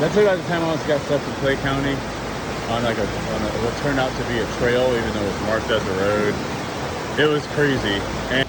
That took about the time I almost got stuck in Clay County on like what turned out to be a trail, even though it was marked as a road. It was crazy. And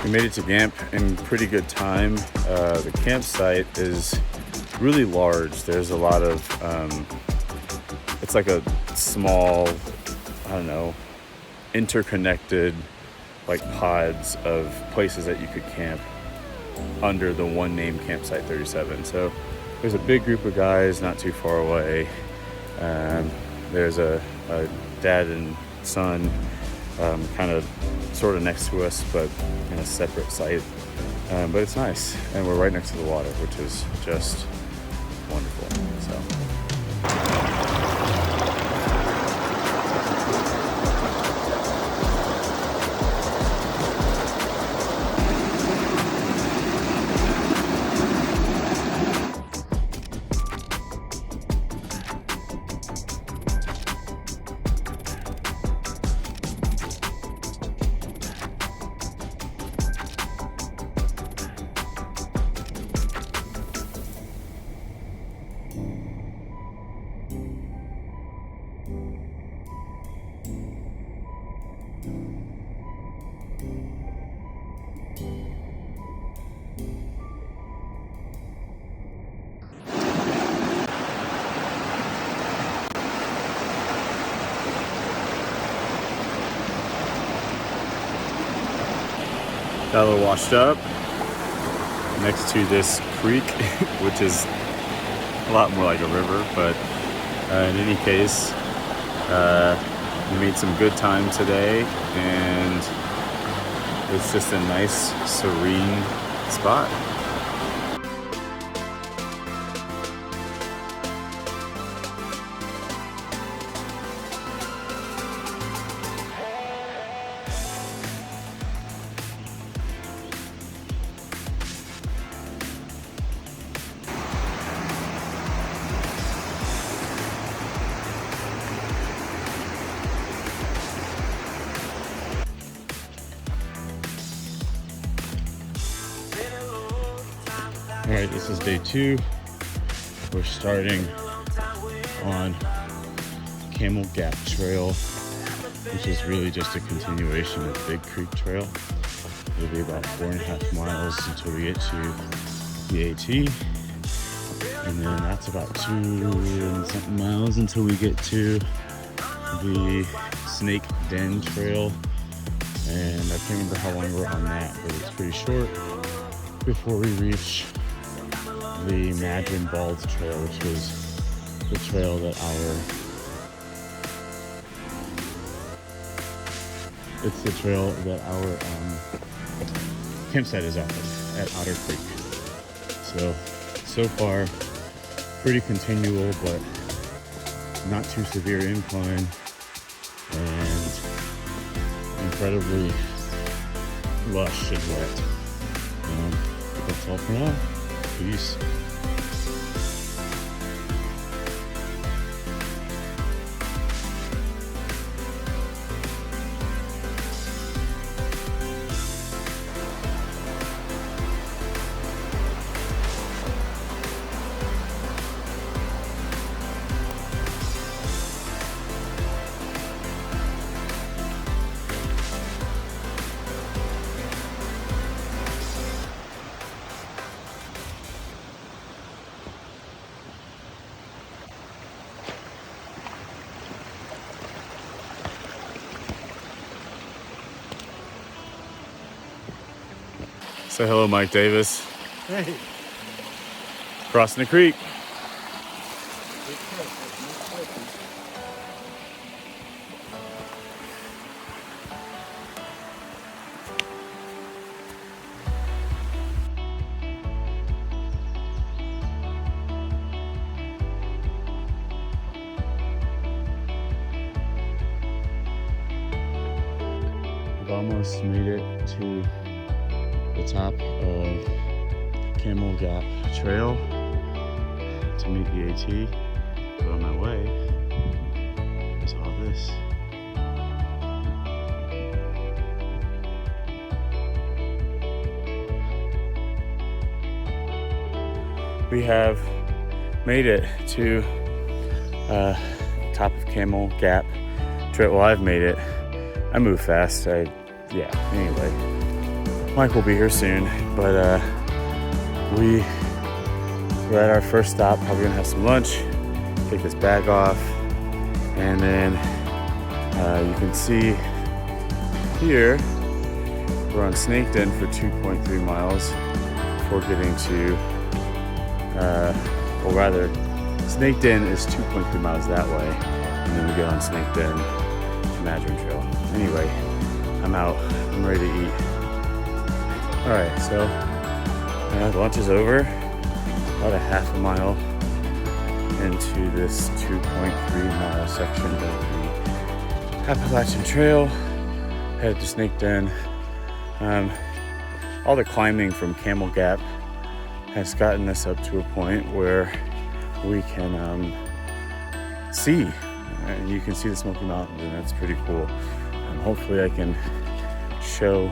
we made it to camp in pretty good time. The campsite is really large. There's a lot of, it's like a small, I don't know, interconnected like pods of places that you could camp under the one name Campsite 37. So there's a big group of guys not too far away. There's a dad and son kind of sort of next to us, but in a separate site. But it's nice, and we're right next to the water, which is just wonderful. So. Got a little washed up next to this creek, which is a lot more like a river, but in any case, we made some good time today, and it's just a nice, serene spot. All right, this is day 2. We're starting on Camel Gap Trail, which is really just a continuation of Big Creek Trail. It'll be about 4.5 miles until we get to the AT. And then that's about 2 and something miles until we get to the Snake Den Trail. And I can't remember how long we're on that, but it's pretty short before we reach the Madron Balls Trail, which was the trail that our campsite is off of at Otter Creek. So far, pretty continual, but not too severe incline, and incredibly lush and wet. But that's all for now. Peace. Say hello, Mike Davis. Hey. Crossing the creek. almost made it to the top of Camel Gap Trail to meet the AT, but on my way is all this. We have made it to top of Camel Gap Trail. Well, I've made it. I move fast. Yeah, anyway. Mike will be here soon, but we're at our first stop. Probably gonna have some lunch, take this bag off, and then you can see here, we're on Snake Den for 2.3 miles before getting to, or rather, Snake Den is 2.3 miles that way, and then we get on Snake Den to Madron Trail. Anyway, I'm out. I'm ready to eat. All right, so lunch is over. About a half a mile into this 2.3 mile section of the Appalachian Trail. Headed to Snake Den. All the climbing from Camel Gap has gotten us up to a point where we can see, and you can see the Smoky Mountains, and that's pretty cool. Hopefully I can show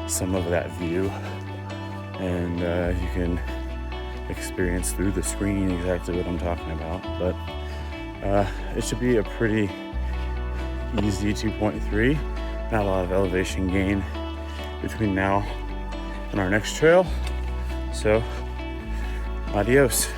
some of that view, and you can experience through the screen exactly what I'm talking about. But it should be a pretty easy 2.3. Not a lot of elevation gain between now and our next trail. So, adios.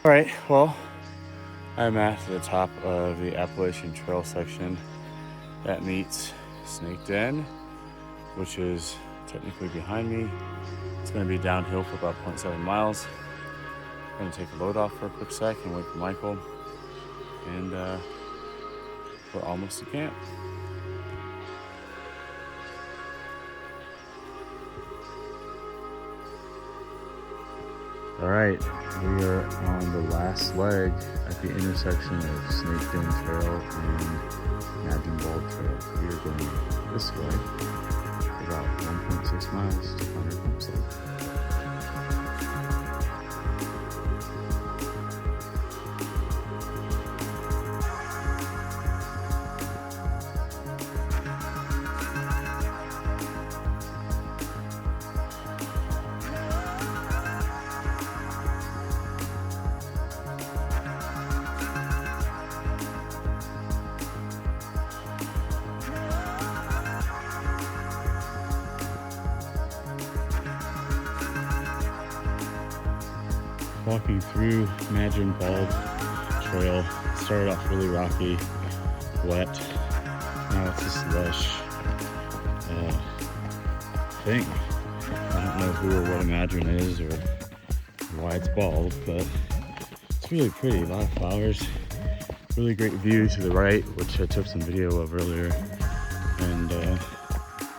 All right, well, I'm at the top of the Appalachian Trail section that meets Snake Den, which is technically behind me. It's going to be downhill for about 0.7 miles. I'm going to take a load off for a quick sec and wait for Michael, and we're almost to camp. All right, we are on the last leg at the intersection of Snake Den Trail and Madron Trail. We are going this way for about 1.6 miles to find our campsite. Walking through Madron Trail, started off really rocky, wet. Now it's this lush thing. I don't know who or what a Madron is or why it's bald, but it's really pretty. A lot of flowers, really great view to the right, which I took some video of earlier, and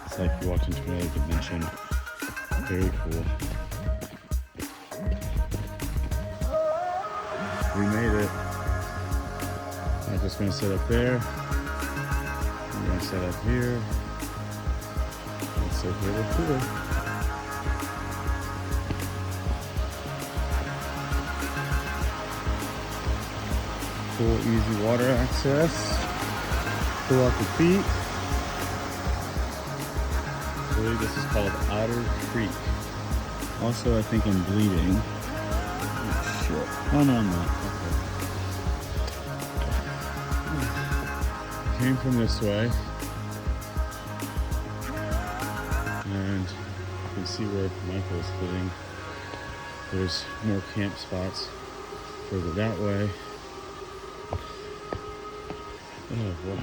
it's like you walked into another dimension. Very cool. We made it. I'm just gonna sit up there. I'm gonna sit up here. Looks like a little cooler. Cool, easy water access. Pull out the feet. I believe this is called Otter Creek. Also, I think I'm bleeding. Oh, shit. Oh, no, I'm not. Okay. Came from this way. And you can see where Michael's fitting. There's more camp spots further that way. Oh boy.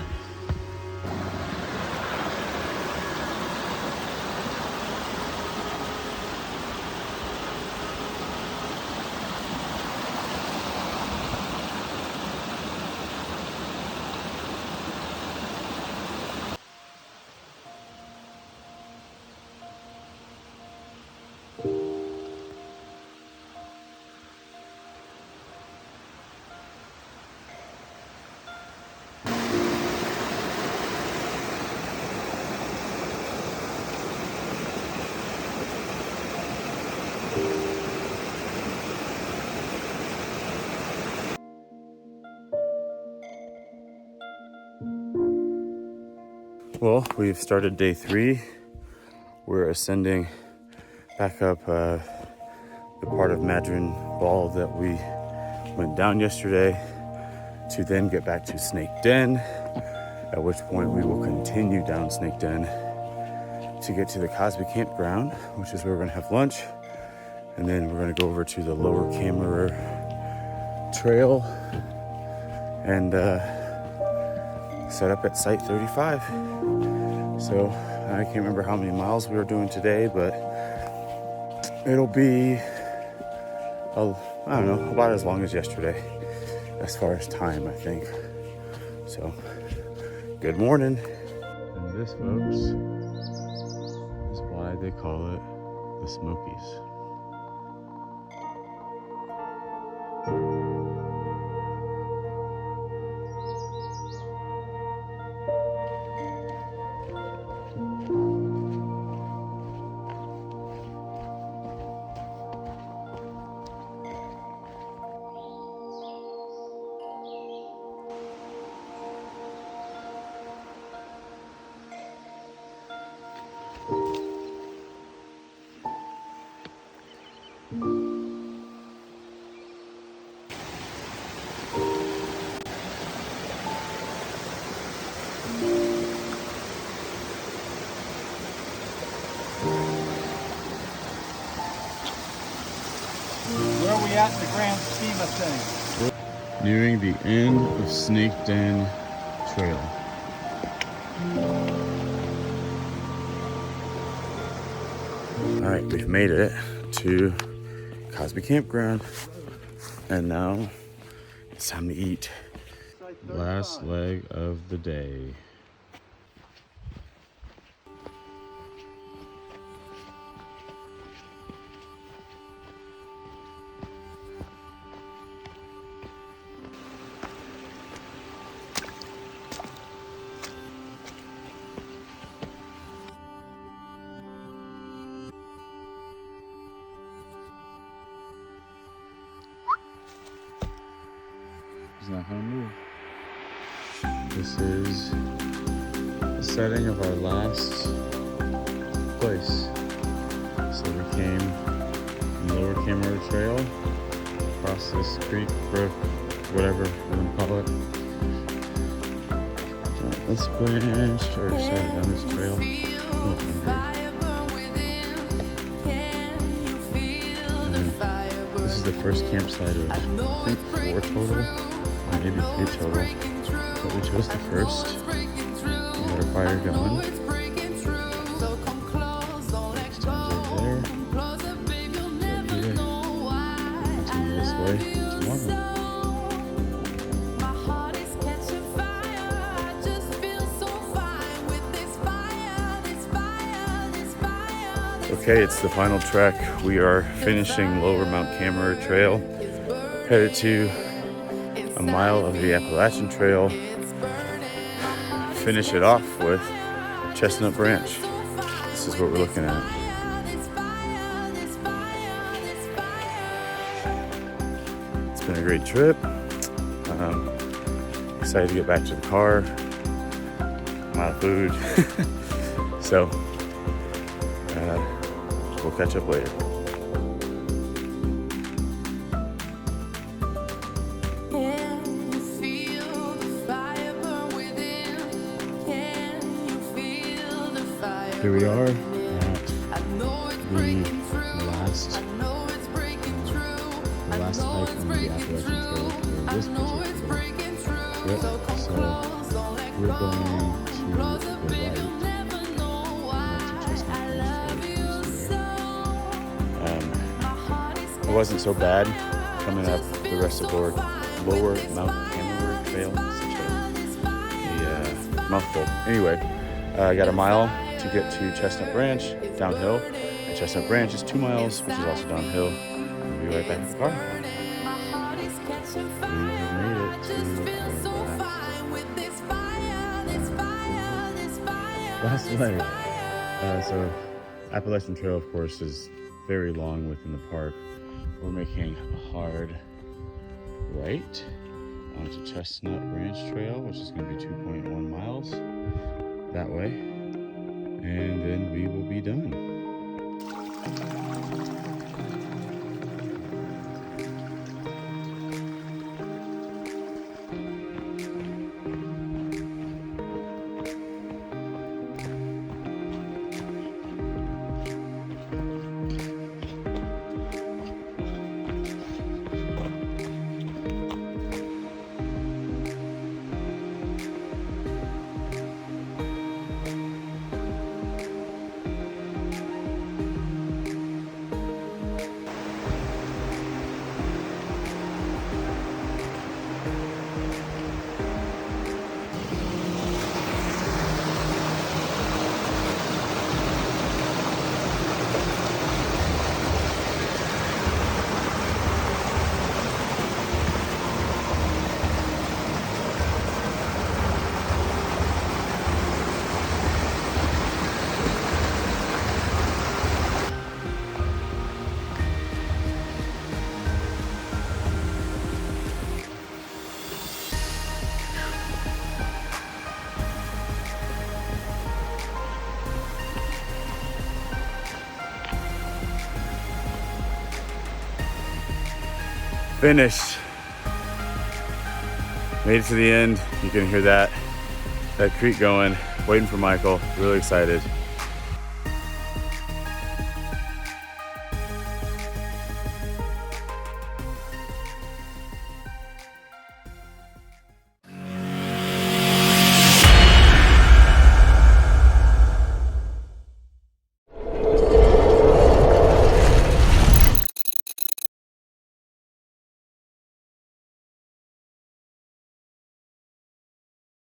Well, we've started day 3. We're ascending back up the part of Madron Ball that we went down yesterday to then get back to Snake Den, at which point we will continue down Snake Den to get to the Cosby Campground, which is where we're going to have lunch. And then we're going to go over to the Lower Camera Trail and set up at Site 35. So I can't remember how many miles we were doing today, but it'll be, I don't know, about as long as yesterday as far as time, I think. So, good morning. And this, folks, is why they call it the Smokies. Where are we at in the grand scheme of things? Nearing the end of Snake Den Trail. All right, we've made it to Cosby Campground, and now it's time to eat. Last leg of the day. He's not gonna move. This is the setting of our last place. So we came from Lower Camera Trail, across this creek, brook, whatever you want to call it. Let's branch or start down this trail. This is the first campsite of, I think, 4 total, or maybe 3 total. But we chose the first. We got our fire going. Stands over there. Continue this way tomorrow. Okay, it's the final trek. We are finishing Lower Mount Camera Trail, headed to a mile of the Appalachian Trail. Finish it off with Chestnut Branch. this is what we're looking at. It's been a great trip. Excited to get back to the car. I'm out of food. So we'll catch up later. Here we are at the last hike on the Appalachian Trail for this particular trip. So we're going to the right. It wasn't so bad coming up the rest of our lower Mount Hammer Trail. Such a mouthful. Anyway, I got a mile to get to Chestnut Branch downhill, and Chestnut Branch is 2 miles, which is also downhill. We'll be right back in the car. We have made it to our last leg. So Appalachian Trail, of course, is very long within the park. We're making a hard right onto Chestnut Branch Trail, which is going to be 2.1 miles that way. And then we will be done. Finished. Made it to the end. You can hear that creek going. Waiting for Michael. Really excited.